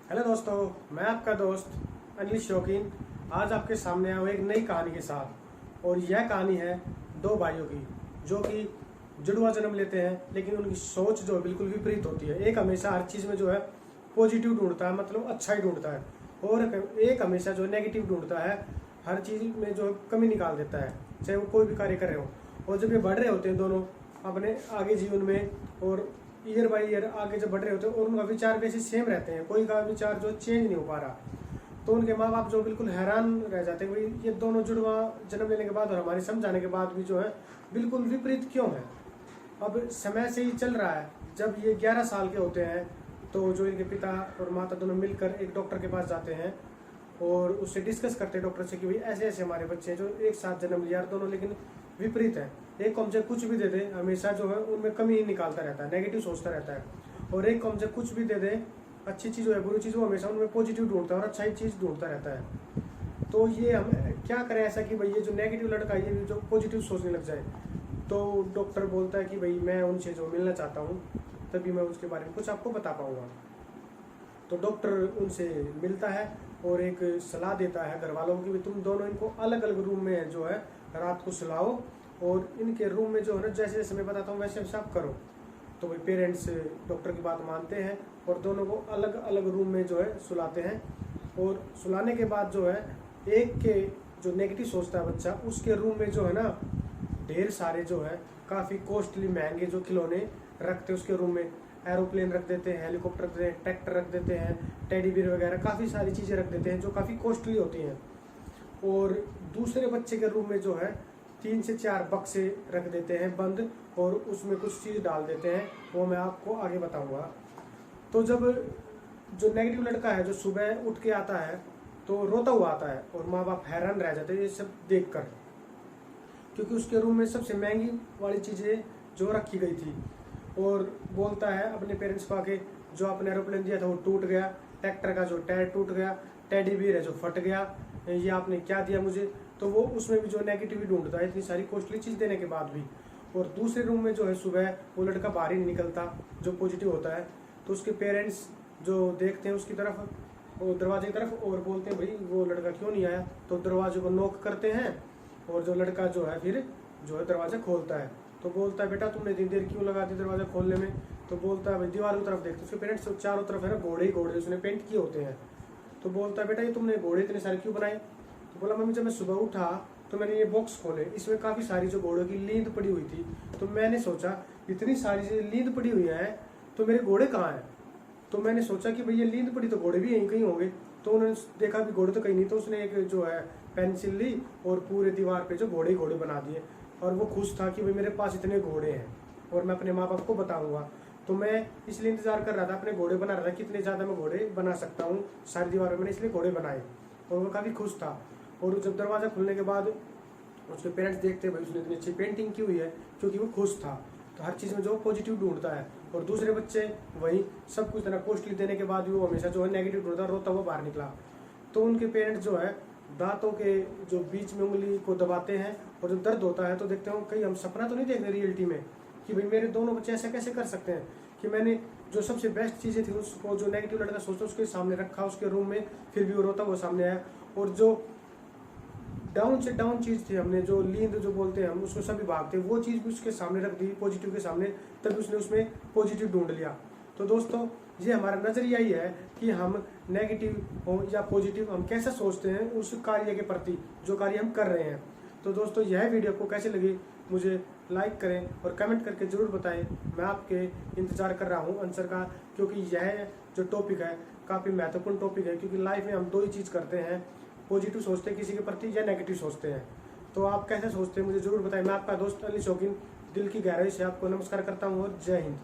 Hello दोस्तों, मैं आपका दोस्त अनिल शौकीन आज आपके सामने आया हूँ एक नई कहानी के साथ। और यह कहानी है दो भाइयों की जो कि जुड़वा जन्म लेते हैं, लेकिन उनकी सोच जो है बिल्कुल विपरीत होती है। एक हमेशा हर चीज़ में जो है पॉजिटिव ढूंढता है, मतलब अच्छा ही ढूंढता है, और एक हमेशा जो नेगेटिव ढूंढता है, हर चीज़ में जो है कमी निकाल देता है, चाहे वो कोई भी कार्य कर रहे हो। और जब ये बढ़ रहे होते हैं दोनों अपने आगे जीवन में, और ईयर बाई ईयर आगे जब बढ़ रहे होते हैं, और उनका विचार भी ऐसे सेम रहते हैं, कोई का विचार जो चेंज नहीं हो पा रहा, तो उनके माँ बाप जो बिल्कुल हैरान रह जाते हैं, भाई ये दोनों जुड़वा जन्म लेने के बाद और हमारे समझाने के बाद भी जो है बिल्कुल विपरीत क्यों है। अब समय से ही चल रहा है। जब ये 11 साल के होते हैं तो जो इनके पिता और माता दोनों मिलकर एक डॉक्टर के पास जाते हैं और उससे डिस्कस करते हैं डॉक्टर से कि भाई ऐसे ऐसे हमारे बच्चे हैं जो एक साथ जन्म लिया, दोनों लेकिन विपरीत है। एक को हमसे कुछ भी दे दे हमेशा जो है उनमें कमी ही निकालता रहता है, नेगेटिव सोचता रहता है, और एक को हमसे कुछ भी दे दे, अच्छी चीज़ हो या बुरी चीज़, वो हमेशा उनमें पॉजिटिव ढूंढता है और अच्छा ही चीज़ ढूंढता रहता है। तो ये हम क्या करें ऐसा कि भाई ये जो नेगेटिव लड़का है ये जो पॉजिटिव सोचने लग जाए। तो डॉक्टर बोलता है कि भाई मैं उनसे जो मिलना चाहता हूँ, तभी मैं उसके बारे में कुछ आपको बता पाऊँगा। तो डॉक्टर उनसे मिलता है और एक सलाह देता है घर वालों की, तुम दोनों इनको अलग अलग रूम में जो है रात को सुलाओ, और इनके रूम में जो है ना जैसे जैसे मैं बताता हूँ वैसे वैसे आप करो। तो भाई पेरेंट्स डॉक्टर की बात मानते हैं और दोनों को अलग अलग रूम में जो है सुलाते हैं। और सुलाने के बाद जो है एक के जो नेगेटिव सोचता है बच्चा, उसके रूम में जो है ना ढेर सारे जो है काफ़ी कॉस्टली महंगे जो खिलौने रखते हैं उसके रूम में। एरोप्लेन रख देते हैं, हेलीकॉप्टर रख देते हैं, ट्रैक्टर रख देते हैं, टेडी बियर वगैरह काफ़ी सारी चीज़ें रख देते हैं जो काफ़ी कॉस्टली होती हैं। और दूसरे बच्चे के रूम में जो है 3 से 4 बक्से रख देते हैं बंद, और उसमें कुछ चीज़ डाल देते हैं, वो मैं आपको आगे बताऊंगा। तो जब जो नेगेटिव लड़का है जो सुबह उठ के आता है तो रोता हुआ आता है, और माँ बाप हैरान रह जाते हैं ये सब देख कर, क्योंकि उसके रूम में सबसे महंगी वाली चीज़ें जो रखी गई थी। और बोलता है अपने पेरेंट्स को आके, जो आपने एरोप्लेन दिया था वो टूट गया, ट्रैक्टर का जो टायर टूट गया, टेडी बियर है जो फट गया, ये आपने क्या दिया मुझे। तो वो उसमें भी जो नेगेटिव ढूंढता है इतनी सारी कॉस्टली चीज़ देने के बाद भी। और दूसरे रूम में जो है सुबह वो लड़का बाहर ही नहीं निकलता जो पॉजिटिव होता है। तो उसके पेरेंट्स जो देखते हैं उसकी तरफ, वो दरवाजे की तरफ, और बोलते हैं भाई वो लड़का क्यों नहीं आया। तो दरवाजे को नॉक करते हैं और जो लड़का जो है फिर जो है दरवाज़ा खोलता है। तो बोलता है बेटा तुमने इतनी देर क्यों लगा दी दरवाज़ा खोलने में। तो बोलता है भाई दीवार की तरफ देखते, उसके पेरेंट्स चारों तरफ है ना घोड़े ही घोड़े उसने पेंट किए होते हैं। तो बोलता है बेटा ये तुमने घोड़े इतने सारे क्यों बनाए। तो बोला मम्मी जब मैं सुबह उठा तो मैंने ये बॉक्स खोले, इसमें काफ़ी सारी जो घोड़ों की लीद पड़ी हुई थी, तो मैंने सोचा इतनी सारी जो लीद पड़ी हुई है तो मेरे घोड़े कहाँ हैं। तो मैंने सोचा कि भाई ये लीद पड़ी तो घोड़े भी यहीं कहीं होंगे। तो उन्होंने देखा भी घोड़े तो कहीं नहीं, तो उसने एक जो है पेंसिल ली और पूरे दीवार पे जो घोड़े घोड़े बना दिए। और वो खुश था कि भाई मेरे पास इतने घोड़े हैं और मैं अपने माँ बाप को बताऊंगा। तो मैं इसलिए इंतजार कर रहा था, अपने घोड़े बना रहा था, कितने ज़्यादा मैं घोड़े बना सकता हूँ सारी दीवार में, मैंने इसलिए घोड़े बनाए। और वो काफ़ी खुश था। और जब दरवाज़ा खुलने के बाद उसके पेरेंट्स देखते भाई उसने इतनी अच्छी पेंटिंग की हुई है, क्योंकि वो खुश था। तो हर चीज़ में जो पॉजिटिव ढूंढता है। और दूसरे बच्चे वही सब कुछ इतना कॉस्टली देने के बाद भी वो हमेशा जो है नेगेटिव ढूंढता, रोता हुआ बाहर निकला। तो उनके पेरेंट्स जो है दांतों के जो बीच में उंगली को दबाते हैं, और जब दर्द होता है तो देखते हो कहीं हम सपना तो नहीं देख रहे रियलिटी में कि भाई मेरे दोनों बच्चे ऐसा कैसे कर सकते हैं कि मैंने जो सबसे बेस्ट चीज़ें थी उसको जो नेगेटिव लड़का सोचता उसके सामने रखा उसके रूम में, फिर भी वो रोता हुआ सामने आया। और जो डाउन से डाउन चीज़ थी, हमने जो लींद जो बोलते हैं हम उसको सभी भागते, वो चीज़ भी उसके सामने रख दी पॉजिटिव के सामने, तभी उसने उसमें पॉजिटिव ढूंढ लिया। तो दोस्तों ये हमारा नज़रिया ही है कि हम नेगेटिव हो या पॉजिटिव हम कैसे सोचते हैं उस कार्य के प्रति जो कार्य हम कर रहे हैं। तो दोस्तों यह वीडियो आपको कैसे लगी मुझे लाइक करें और कमेंट करके ज़रूर बताएं। मैं आपके इंतज़ार कर रहा हूं आंसर का, क्योंकि यह जो टॉपिक है काफ़ी महत्वपूर्ण टॉपिक है, क्योंकि लाइफ में हम दो ही चीज़ करते हैं, पॉजिटिव सोचते हैं किसी के प्रति या नेगेटिव सोचते हैं। तो आप कैसे सोचते हैं मुझे ज़रूर बताएं। मैं आपका दोस्त अनिल शौकीन दिल की गहराई से आपको नमस्कार करता हूँ और जय हिंद।